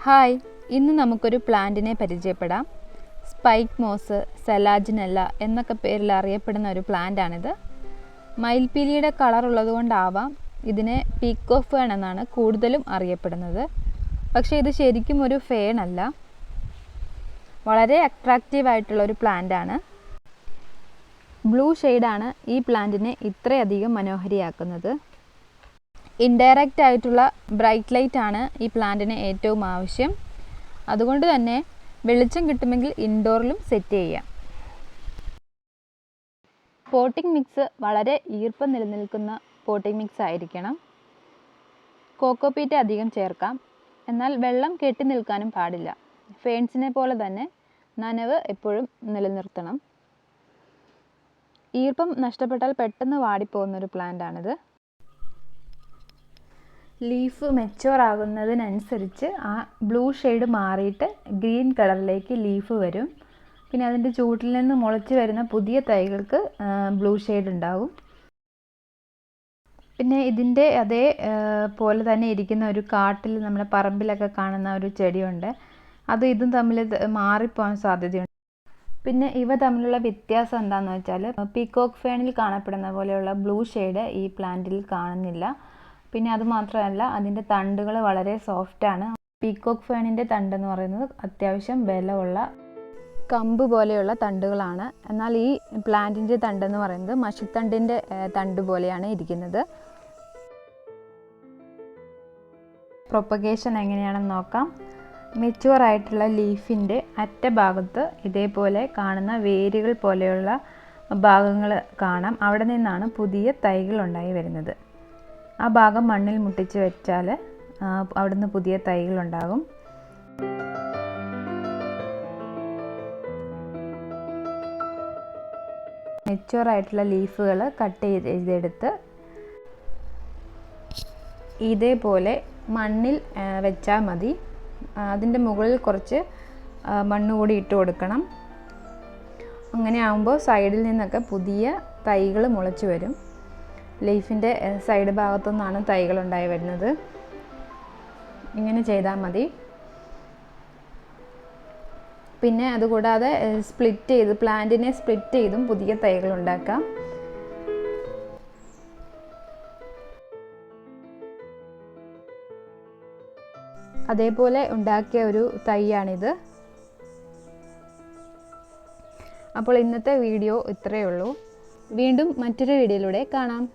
Hi, ഇന്ന് നമുക്കൊരു പ്ലാന്റിനെ പരിചയപ്പെടാം. സ്പൈക്ക് മോസ്, സെലാജിനെല്ല എന്നൊക്കെ പേരിൽ അറിയപ്പെടുന്ന ഒരു പ്ലാന്റാണിത്. മയിൽപ്പീലിയുടെ കളർ ഉള്ളതുകൊണ്ടാവാം ഇതിനെ പീക്കോക്ക് ഫേൺ എന്നാണ് കൂടുതലും അറിയപ്പെടുന്നത്. പക്ഷേ ഇത് ശരിക്കും ഒരു ഫേൺ അല്ല, വളരെ അട്രാക്റ്റീവായിട്ടുള്ളൊരു പ്ലാന്റാണ്. ബ്ലൂ ഷെയ്ഡാണ് ഈ പ്ലാന്റിനെ ഇത്രയധികം മനോഹരിയാക്കുന്നത്. ഇൻഡയറക്റ്റ് ആയിട്ടുള്ള ബ്രൈറ്റ് ലൈറ്റ് ആണ് ഈ പ്ലാന്റിന് ഏറ്റവും ആവശ്യം. അതുകൊണ്ട് തന്നെ വെളിച്ചം കിട്ടുമെങ്കിൽ ഇൻഡോറിലും സെറ്റ് ചെയ്യാം. പോട്ടിംഗ് മിക്സ് വളരെ ഈർപ്പം നിലനിൽക്കുന്ന പോട്ടിംഗ് മിക്സ് ആയിരിക്കണം. കോക്കോപീറ്റ് അധികം ചേർക്കാം, എന്നാൽ വെള്ളം കെട്ടി നിൽക്കാനും പാടില്ല. ഫേൺസിനെ പോലെ തന്നെ നനവ് എപ്പോഴും നിലനിർത്തണം. ഈർപ്പം നഷ്ടപ്പെട്ടാൽ പെട്ടെന്ന് വാടിപ്പോകുന്നൊരു പ്ലാന്റാണിത്. ലീഫ് മെച്യൂർ ആകുന്നതിനനുസരിച്ച് ആ ബ്ലൂ ഷെയ്ഡ് മാറിയിട്ട് ഗ്രീൻ കളറിലേക്ക് ലീഫ് വരും. പിന്നെ അതിൻ്റെ ചൂട്ടിൽ നിന്ന് മുളച്ച് വരുന്ന പുതിയ തൈകൾക്ക് ബ്ലൂ ഷെയ്ഡ് ഉണ്ടാവും. പിന്നെ ഇതിൻ്റെ അതേ പോലെ തന്നെ ഇരിക്കുന്ന ഒരു കാട്ടിൽ നമ്മുടെ പറമ്പിലൊക്കെ കാണുന്ന ഒരു ചെടിയുണ്ട്. ഇതും തമ്മിൽ മാറിപ്പോകാൻ സാധ്യതയുണ്ട്. പിന്നെ ഇവ തമ്മിലുള്ള വ്യത്യാസം എന്താണെന്ന് വെച്ചാൽ, പീക്കോക്ക് ഫേണിൽ കാണപ്പെടുന്ന പോലെയുള്ള ബ്ലൂ ഷെയ്ഡ് ഈ പ്ലാന്റിൽ കാണുന്നില്ല. പിന്നെ അതുമാത്രമല്ല, അതിൻ്റെ തണ്ടുകൾ വളരെ സോഫ്റ്റാണ്. പീക്കോക്ക് ഫേണിൻ്റെ തണ്ടെന്ന് പറയുന്നത് അത്യാവശ്യം ബലമുള്ള കമ്പ് പോലെയുള്ള തണ്ടുകളാണ്. എന്നാൽ ഈ പ്ലാന്റിൻ്റെ തണ്ടെന്ന് പറയുന്നത് മഷിത്തണ്ടിൻ്റെ തണ്ട് പോലെയാണ് ഇരിക്കുന്നത്. പ്രൊപ്പഗേഷൻ എങ്ങനെയാണെന്ന് നോക്കാം. മെച്യൂർ ആയിട്ടുള്ള ലീഫിൻ്റെ അറ്റഭാഗത്ത് ഇതേപോലെ കാണുന്ന വേരുകൾ പോലെയുള്ള ഭാഗങ്ങൾ കാണാം. അവിടെ നിന്നാണ് പുതിയ തൈകൾ ഉണ്ടായി വരുന്നത്. ആ ഭാഗം മണ്ണിൽ മുട്ടിച്ച് വെച്ചാൽ അവിടുന്ന് പുതിയ തൈകൾ ഉണ്ടാകും. മെച്യൂർ ആയിട്ടുള്ള ലീഫുകൾ കട്ട് ചെയ്തെടുത്ത് ഇതേപോലെ മണ്ണിൽ വെച്ചാൽ മതി. അതിൻ്റെ മുകളിൽ കുറച്ച് മണ്ണ് കൂടി ഇട്ട് കൊടുക്കണം. അങ്ങനെ ആകുമ്പോൾ സൈഡിൽ നിന്നൊക്കെ പുതിയ തൈകൾ മുളച്ച് വരും. ലീഫിൻ്റെ സൈഡ് ഭാഗത്തു നിന്നാണ് തൈകൾ ഉണ്ടായി വരുന്നത്. ഇങ്ങനെ ചെയ്താൽ മതി. പിന്നെ അതുകൂടാതെ പ്ലാന്റിനെ സ്പ്ലിറ്റ് ചെയ്തും പുതിയ തൈകൾ ഉണ്ടാക്കാം. അതേപോലെ ഉണ്ടാക്കിയ ഒരു തൈയാണിത്. അപ്പോൾ ഇന്നത്തെ വീഡിയോ ഇത്രയേ ഉള്ളൂ. വീണ്ടും മറ്റൊരു വീഡിയോയിലൂടെ കാണാം.